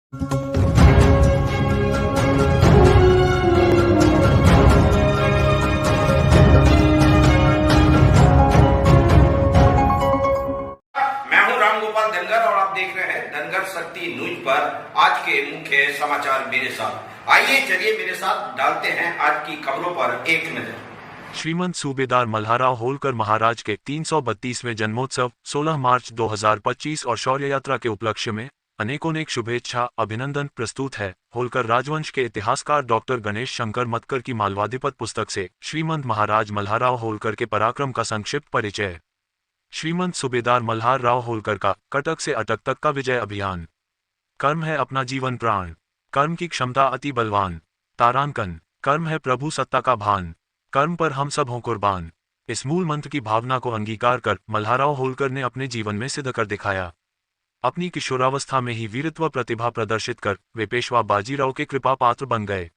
मैं हूं रामगोपाल धनगर और आप देख रहे हैं धनगर शक्ति न्यूज पर आज के मुख्य समाचार मेरे साथ। आइए चलिए मेरे साथ डालते हैं आज की खबरों पर एक नजर। श्रीमंत सूबेदार मल्हारराव होलकर महाराज के 332वें जन्मोत्सव 16 मार्च 2025 और शौर्य यात्रा के उपलक्ष्य में अनेकोनेक शुभेच्छा अभिनंदन प्रस्तुत है। होलकर राजवंश के इतिहासकार डॉक्टर गणेश शंकर मतकर की मालवाधिपत पुस्तक से श्रीमंत महाराज मल्हारराव होलकर के पराक्रम का संक्षिप्त परिचय। श्रीमंत सूबेदार मल्हारराव होलकर का कटक से अटक तक का विजय अभियान। कर्म है अपना जीवन प्राण, कर्म की क्षमता अति बलवान। तारांकन, कर्म है प्रभु सत्ता का भान, कर्म पर हम सब हों कुर्बान। इस मूल मंत्र की भावना को अंगीकार कर मल्हारराव होलकर ने अपने जीवन में सिद्ध कर दिखाया। अपनी किशोरावस्था में ही वीरत्व प्रतिभा प्रदर्शित कर वे पेशवा बाजीराव के कृपा पात्र बन गए।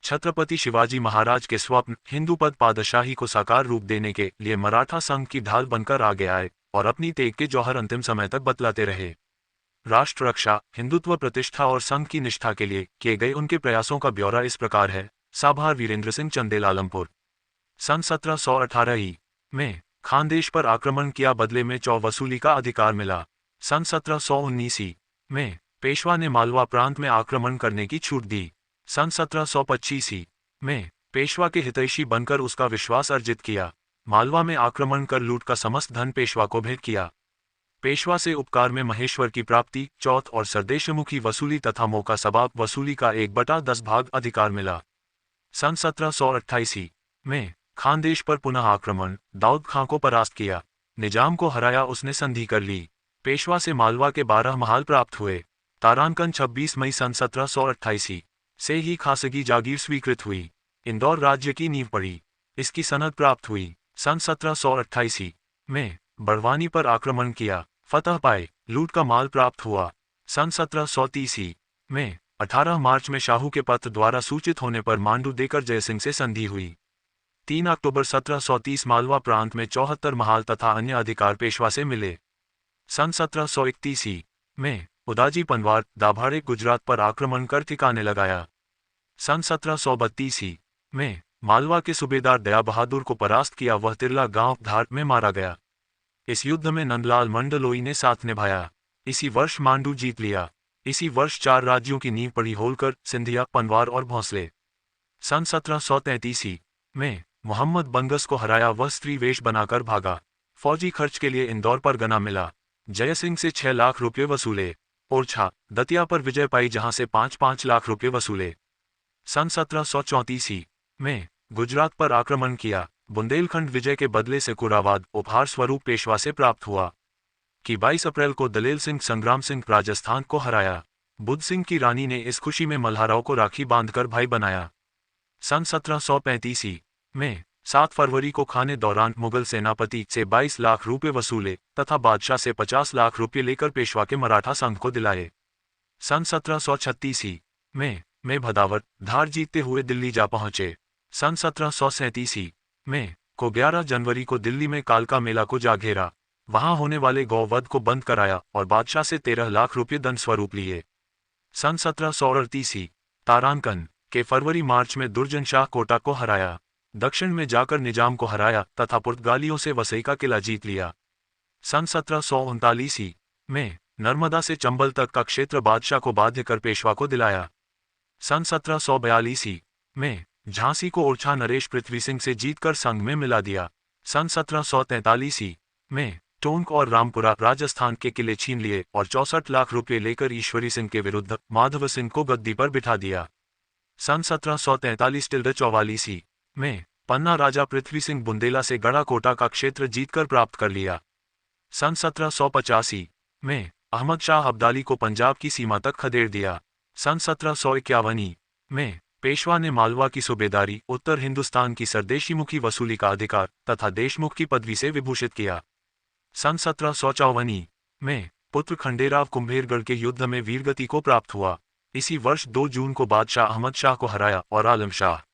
छत्रपति शिवाजी महाराज के स्वप्न हिंदू पद पादशाही को साकार रूप देने के लिए मराठा संघ की ढाल बनकर आगे आए और अपनी तेग के जौहर अंतिम समय तक बतलाते रहे। राष्ट्र रक्षा, हिंदुत्व प्रतिष्ठा और संघ की निष्ठा के लिए किए गए उनके प्रयासों का ब्यौरा इस प्रकार है। साभार वीरेंद्र सिंह चंदेल आलमपुर। सन 1718 में खानदेश पर आक्रमण किया, बदले में चौ वसूली का अधिकार मिला। सन 1719 में पेशवा ने मालवा प्रांत में आक्रमण करने की छूट दी। सन 1725 में पेशवा के हितैषी बनकर उसका विश्वास अर्जित किया। मालवा में आक्रमण कर लूट का समस्त धन पेशवा को भेंट किया। पेशवा से उपकार में महेश्वर की प्राप्ति, चौथ और सरदेशमुखी वसूली तथा मौका सबाब वसूली का 1/10 भाग अधिकार मिला। सन 1728 में खानदेश पर पुनः आक्रमण, दाऊद खां को परास्त किया, निजाम को हराया, उसने संधि कर ली। पेशवा से मालवा के 12 महाल प्राप्त हुए। तारांकन 26 मई सन 1728 से ही खासगी जागीर स्वीकृत हुई। इंदौर राज्य की नींव पड़ी, इसकी सनद प्राप्त हुई। सन 1728 में बड़वानी पर आक्रमण किया, फतह पाए, लूट का माल प्राप्त हुआ। सन 1730 में 18 मार्च में शाहू के पत्र द्वारा सूचित होने पर मांडू देकर जयसिंह से संधि हुई। 3 अक्टूबर 1730 मालवा प्रांत में 74 महाल तथा अन्य अधिकार पेशवा से मिले। सन 1731 में उदाजी पनवार दाभाड़े गुजरात पर आक्रमण कर ठिकाने लगाया। सन 1732 में मालवा के सूबेदार दया बहादुर को परास्त किया, वह तिरला गांव धार में मारा गया। इस युद्ध में नंदलाल मंडलोई ने साथ निभाया। इसी वर्ष मांडू जीत लिया। इसी वर्ष 4 राज्यों की नींव पड़ी, होलकर, सिंधिया, पनवार और भोंसले। सन 1733 में मोहम्मद बंगस को हराया, वह स्त्री वेश बनाकर भागा। फौजी खर्च के लिए इंदौर पर गना मिला। जयसिंह से 6 लाख रुपये वसूले। ओरछा, दतिया पर विजय पाई, जहां से 5-5 लाख रुपये वसूले। सन 1734 में गुजरात पर आक्रमण किया। बुंदेलखंड विजय के बदले से कुरावाद उपहार स्वरूप पेशवा से प्राप्त हुआ। कि 22 अप्रैल को दलेल सिंह संग्राम सिंह राजस्थान को हराया। बुद्ध सिंह की रानी ने इस खुशी में मल्हारराव को राखी बांधकर भाई बनाया। सन 1735 में 7 फरवरी को खाने दौरान मुगल सेनापति से 22 लाख रुपये वसूले तथा बादशाह से 50 लाख रुपये लेकर पेशवा के मराठा संघ को दिलाए। सन 1736 में भदावत धार जीतते हुए दिल्ली जा पहुंचे। सन 1737 में को 11 जनवरी को दिल्ली में कालका मेला को जा घेरा, वहां होने वाले गौवध को बंद कराया और बादशाह से 13 लाख रुपये दंड स्वरूप लिए। सन 1738 तारांकन के फरवरी मार्च में दुर्जन शाह कोटा को हराया। दक्षिण में जाकर निजाम को हराया तथा पुर्तगालियों से वसई का किला जीत लिया। सन 1739 में नर्मदा से चंबल तक का क्षेत्र बादशाह को बाध्य कर पेशवा को दिलाया। सन 1742 में झांसी को ओरछा नरेश पृथ्वी सिंह से जीतकर संघ में मिला दिया। सन 1743 में टोंक और रामपुरा राजस्थान के किले छीन लिए और 64 लाख रुपये लेकर ईश्वरी सिंह के विरुद्ध माधव सिंह को गद्दी पर बिठा दिया। सन 1743-44 में पन्ना राजा पृथ्वी सिंह बुंदेला से गढ़ा कोटा का क्षेत्र जीतकर प्राप्त कर लिया। सन 1785 में अहमद शाह अब्दाली को पंजाब की सीमा तक खदेड़ दिया। सन 1751 में पेशवा ने मालवा की सूबेदारी, उत्तर हिंदुस्तान की सरदेशीमुखी वसूली का अधिकार तथा देशमुख की पदवी से विभूषित किया। सन 1754 में पुत्र खंडेराव कुंभेरगढ़ के युद्ध में वीरगति को प्राप्त हुआ। इसी वर्ष 2 जून को बादशाह अहमद शाह को हराया और आलम शाह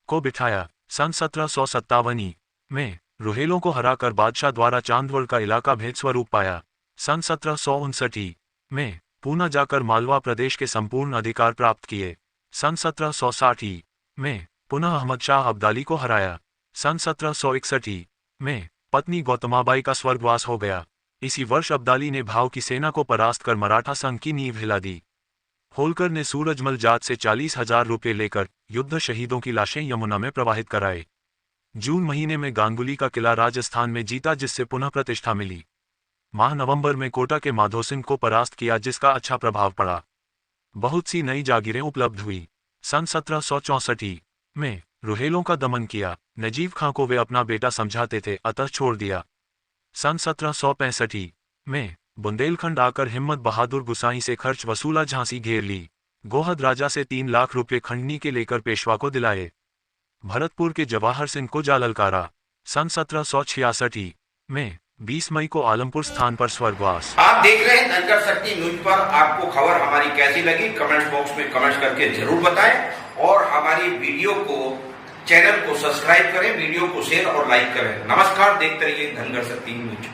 को बिठाया। सन 1757 में रुहेलों को हराकर बादशाह द्वारा चांदवड़ का इलाका भेद स्वरूप पाया। सन 1759 में पूना जाकर मालवा प्रदेश के संपूर्ण अधिकार प्राप्त किए। सन 1760 में पुनः अहमद शाह अब्दाली को हराया। सन 1761 में पत्नी गौतमाबाई का स्वर्गवास हो गया। इसी वर्ष अब्दाली ने भाव की सेना को परास्त कर मराठा संघ की नींव हिला दी। होलकर ने सूरजमल जाट से 40,000 रुपये लेकर युद्ध शहीदों की लाशें यमुना में प्रवाहित कराए। जून महीने में गांगुली का किला राजस्थान में जीता, जिससे पुनः प्रतिष्ठा मिली। माह नवंबर में कोटा के माधो सिंह को परास्त किया, जिसका अच्छा प्रभाव पड़ा। बहुत सी नई जागीरें उपलब्ध हुई। सन 1764 में रुहेलों का दमन किया। नजीब खां को वे अपना बेटा समझाते थे, अतः छोड़ दिया। सन 1765 में बुंदेलखंड आकर हिम्मत बहादुर गुसाई से खर्च वसूला, झांसी घेर ली। गोहद राजा से 3 लाख रुपये खंडनी के लेकर पेशवा को दिलाए। भरतपुर के जवाहर सिंह को जा ललकारा। सन 1766 में 20 मई को आलमपुर स्थान पर स्वर्गवास। आप देख रहे हैं धनगर शक्ति न्यूज पर। आपको खबर हमारी कैसी लगी कमेंट बॉक्स में कमेंट करके जरूर बताएं और हमारी वीडियो को, चैनल को सब्सक्राइब करें, वीडियो को शेयर और लाइक करें। नमस्कार, देखते रहिए धनगर शक्ति न्यूज।